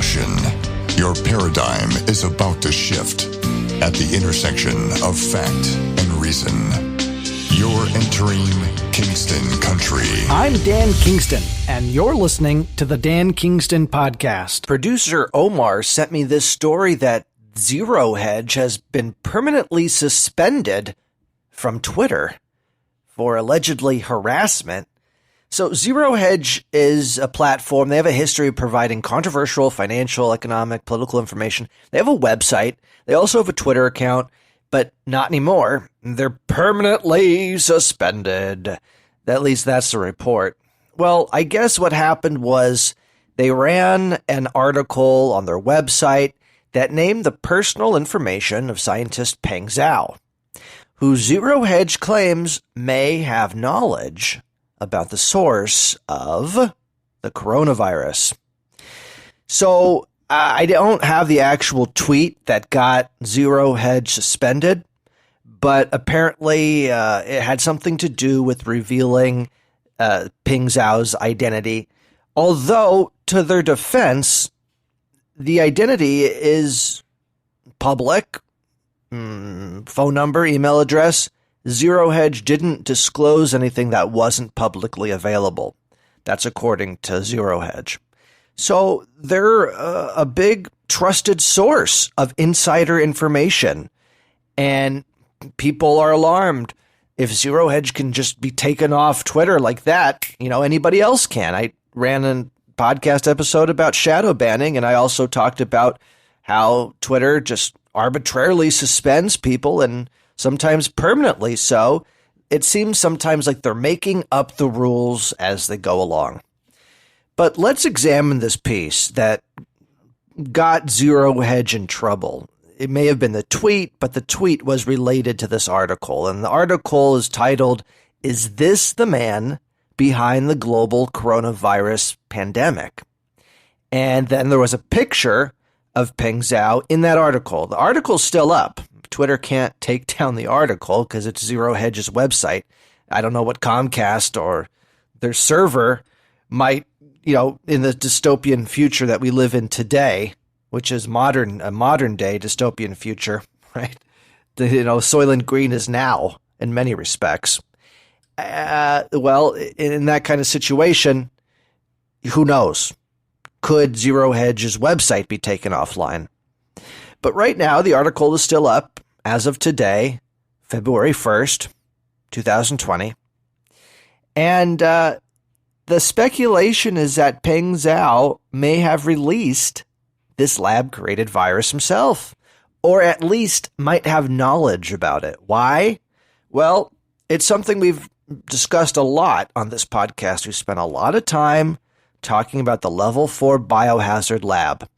caution. Your paradigm is about to shift at the intersection of fact and reason. You're entering Kingston Country. I'm Dan Kingston, and you're listening to the Dan Kingston Podcast. Producer Omar sent me this story that Zerohedge has been permanently suspended from Twitter for allegedly harassment. So Zerohedge is a platform. They have a history of providing controversial financial, economic, political information. They have a website. They also have a Twitter account, but not anymore. They're permanently suspended. At least that's the report. Well, I guess what happened was they ran an article on their website that named the personal information of scientist Peng Zhao, who Zerohedge claims may have knowledge about the source of the coronavirus. So I don't have the actual tweet that got Zerohedge suspended, but apparently it had something to do with revealing Peng Zhao's identity. Although, to their defense, the identity is public, phone number, email address. Zerohedge didn't disclose anything that wasn't publicly available. That's according to Zerohedge. So they're a big trusted source of insider information, and people are alarmed. If Zerohedge can just be taken off Twitter like that, anybody else can. I ran a podcast episode about shadow banning, and I also talked about how Twitter just arbitrarily suspends people, and sometimes permanently so. It seems sometimes like they're making up the rules as they go along. But let's examine this piece that got Zerohedge in trouble. It may have been the tweet, but the tweet was related to this article. And the article is titled, "Is This the Man Behind the Global Coronavirus Pandemic?" And then there was a picture of Peng Zhao in that article. The article's still up. Twitter can't take down the article because it's Zerohedge's website. I don't know what Comcast or their server might, in the dystopian future that we live in today, which is a modern day dystopian future, right? Soylent Green is now in many respects. Well, in that kind of situation, who knows? Could Zerohedge's website be taken offline? But right now, the article is still up as of today, February 1st, 2020. And the speculation is that Peng Zhao may have released this lab-created virus himself, or at least might have knowledge about it. Why? Well, it's something we've discussed a lot on this podcast. We've spent a lot of time talking about the Level 4 biohazard lab.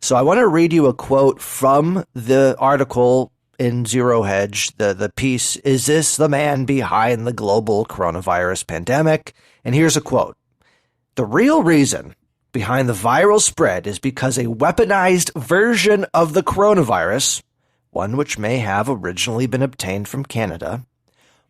So I want to read you a quote from the article in Zerohedge, the piece, "Is This the Man Behind the Global Coronavirus Pandemic?" And here's a quote. "The real reason behind the viral spread is because a weaponized version of the coronavirus, one which may have originally been obtained from Canada,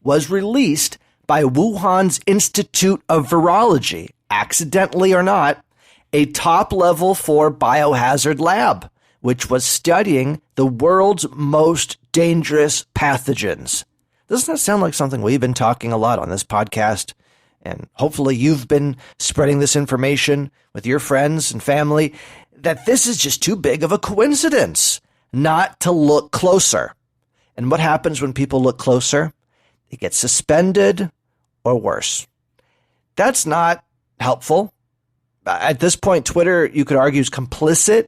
was released by Wuhan's Institute of Virology, accidentally or not, a top level 4 biohazard lab, which was studying the world's most dangerous pathogens." Doesn't that sound like something we've been talking a lot on this podcast? And hopefully you've been spreading this information with your friends and family, that this is just too big of a coincidence not to look closer. And what happens when people look closer? They get suspended or worse. That's not helpful. At this point, Twitter, you could argue, is complicit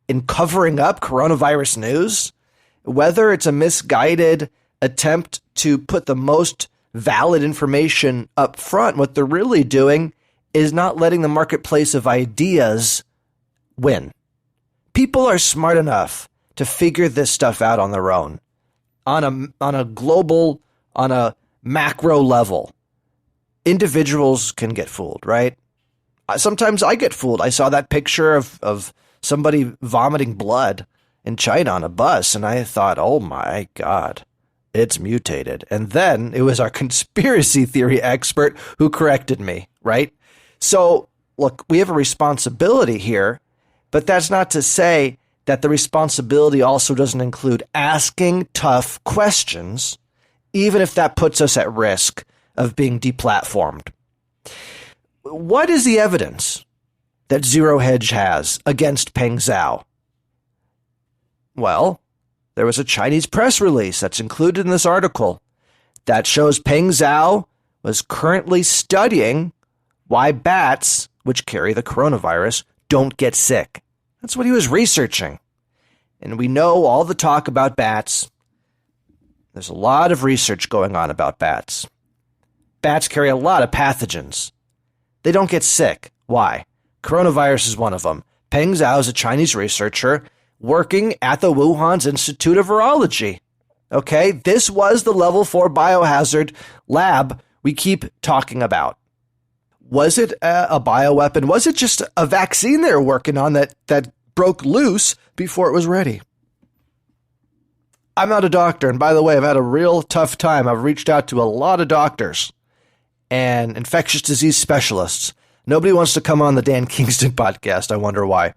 in covering up coronavirus news. Whether it's a misguided attempt to put the most valid information up front, what they're really doing is not letting the marketplace of ideas win. People are smart enough to figure this stuff out on their own, on a global, on a macro level. Individuals can get fooled, right? Sometimes I get fooled. I saw that picture of somebody vomiting blood in China on a bus, and I thought, oh my God, it's mutated. And then it was our conspiracy theory expert who corrected me, right? So, look, we have a responsibility here, But that's not to say that the responsibility also doesn't include asking tough questions, even if that puts us at risk of being deplatformed. What is the evidence that Zerohedge has against Peng Zhao? Well, there was a Chinese press release that's included in this article that shows Peng Zhao was currently studying why bats, which carry the coronavirus, don't get sick. That's what he was researching. And we know all the talk about bats. There's a lot of research going on about bats. Bats carry a lot of pathogens. They don't get sick. Why? Coronavirus is one of them. Peng Zhao is a Chinese researcher working at the Wuhan's Institute of Virology. Okay, this was the level 4 biohazard lab we keep talking about. Was it a bioweapon? Was it just a vaccine they were working on that broke loose before it was ready? I'm not a doctor, and by the way, I've had a real tough time. I've reached out to a lot of doctors and infectious disease specialists. Nobody wants to come on the Dan Kingston podcast. I wonder why.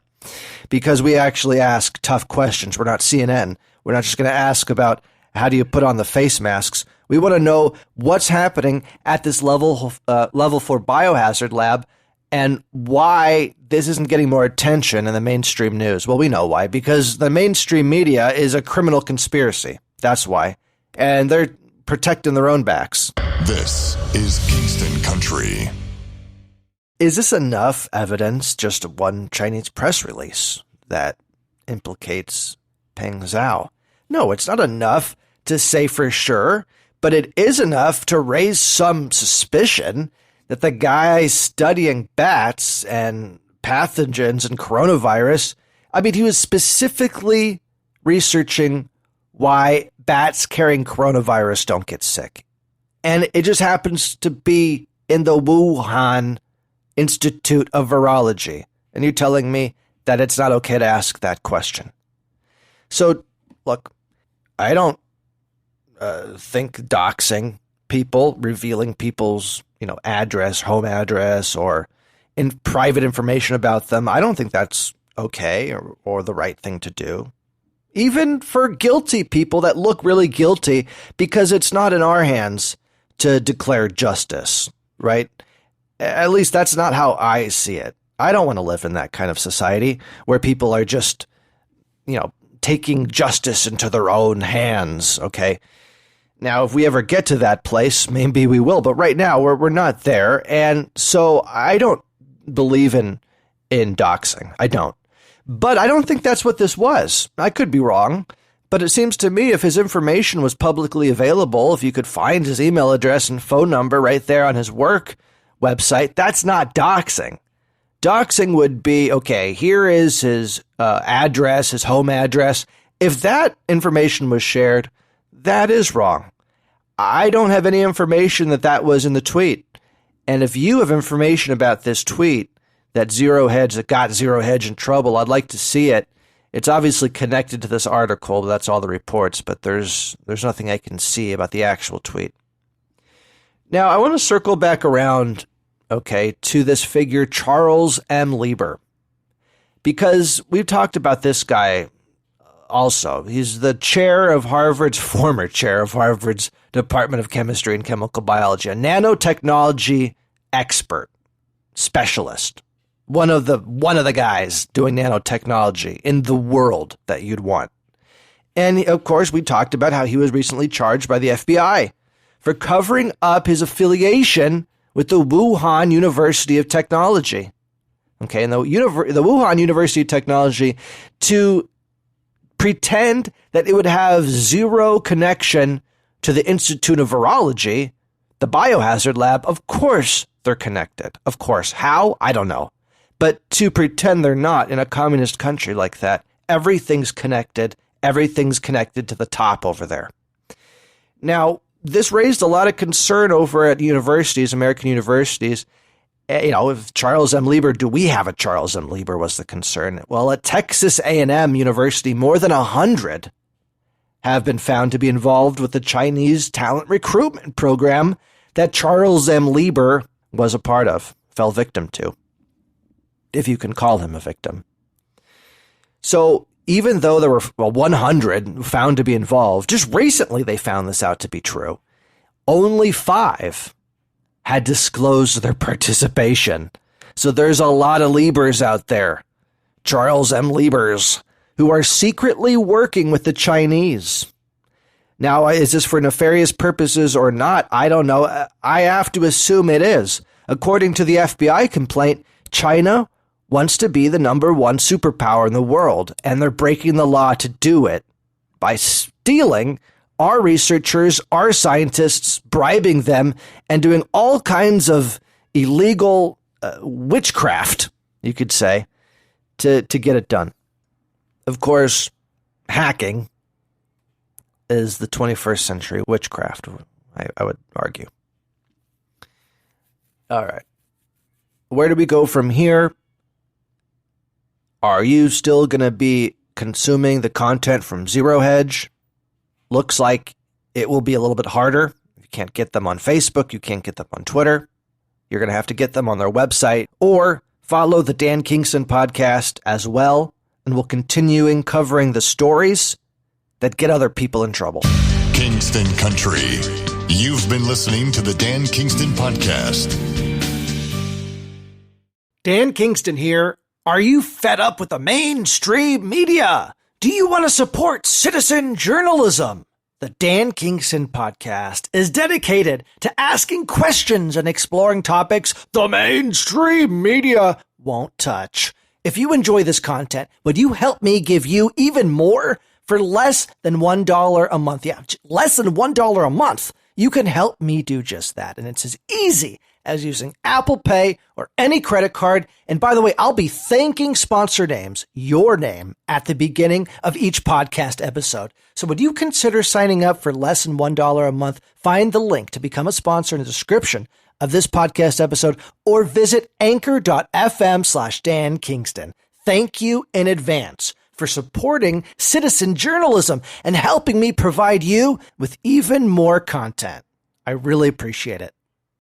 Because we actually ask tough questions. We're not CNN. We're not just going to ask about how do you put on the face masks. We want to know what's happening at this level 4 biohazard lab and why this isn't getting more attention in the mainstream news. Well, we know why. Because the mainstream media is a criminal conspiracy. That's why. And they're protecting their own backs. This is Kingston Country. Is this enough evidence, just one Chinese press release, that implicates Peng Zhao? No, it's not enough to say for sure, but it is enough to raise some suspicion that the guy studying bats and pathogens and coronavirus, he was specifically researching why bats carrying coronavirus don't get sick. And it just happens to be in the Wuhan Institute of Virology. And you're telling me that it's not okay to ask that question. So, look, I don't think doxing people, revealing people's, address, home address, or private information about them, I don't think that's okay or the right thing to do. Even for guilty people that look really guilty, because it's not in our hands to declare justice, right? At least that's not how I see it. I don't want to live in that kind of society where people are just, taking justice into their own hands, okay? Now, if we ever get to that place, maybe we will, but right now we're not there, and so I don't believe in doxing. I don't. But I don't think that's what this was. I could be wrong, but it seems to me if his information was publicly available, if you could find his email address and phone number right there on his work website, that's not doxing. Doxing would be, okay, here is his address, his home address. If that information was shared, that is wrong. I don't have any information that was in the tweet. And if you have information about this tweet that got Zerohedge in trouble, I'd like to see it. It's obviously connected to this article, that's all the reports, but there's nothing I can see about the actual tweet. Now, I want to circle back around, to this figure, Charles M. Lieber, because we've talked about this guy also. He's the former chair of Harvard's Department of Chemistry and Chemical Biology, a nanotechnology expert, specialist, one of the guys doing nanotechnology in the world that you'd want. And of course, we talked about how he was recently charged by the FBI for covering up his affiliation with the Wuhan University of Technology. Okay, and the Wuhan University of Technology to pretend that it would have zero connection to the Institute of Virology, the biohazard lab. Of course they're connected. Of course. How? I don't know. But to pretend they're not in a communist country like that, everything's connected. Everything's connected to the top over there. Now, this raised a lot of concern over at universities, American universities. If Charles M. Lieber, do we have a Charles M. Lieber was the concern. Well, at Texas A&M University, more than 100 have been found to be involved with the Chinese talent recruitment program that Charles M. Lieber was a part of, fell victim to, if you can call him a victim. So even though there were 100 found to be involved, just recently they found this out to be true. Only 5 had disclosed their participation. So there's a lot of Liebers out there, Charles M. Liebers, who are secretly working with the Chinese. Now, is this for nefarious purposes or not? I don't know. I have to assume it is. According to the FBI complaint, China wants to be the number 1 superpower in the world, and they're breaking the law to do it by stealing our researchers, our scientists, bribing them, and doing all kinds of illegal witchcraft, you could say, to get it done. Of course, hacking is the 21st century witchcraft, I would argue. All right. Where do we go from here? Are you still going to be consuming the content from Zerohedge? Looks like it will be a little bit harder. You can't get them on Facebook. You can't get them on Twitter. You're going to have to get them on their website or follow the Dan Kingston podcast as well. And we'll continue covering the stories that get other people in trouble. Kingston Country. You've been listening to the Dan Kingston Podcast. Dan Kingston here. Are you fed up with the mainstream media? Do you want to support citizen journalism? The Dan Kingston Podcast is dedicated to asking questions and exploring topics the mainstream media won't touch. If you enjoy this content, would you help me give you even more? For less than $1 a month, less than $1 a month, you can help me do just that. And it's as easy as using Apple Pay or any credit card. And by the way, I'll be thanking sponsor names, your name, at the beginning of each podcast episode. So would you consider signing up for less than $1 a month? Find the link to become a sponsor in the description of this podcast episode or visit anchor.fm/Dan Kingston. Thank you in advance for supporting citizen journalism and helping me provide you with even more content. I really appreciate it.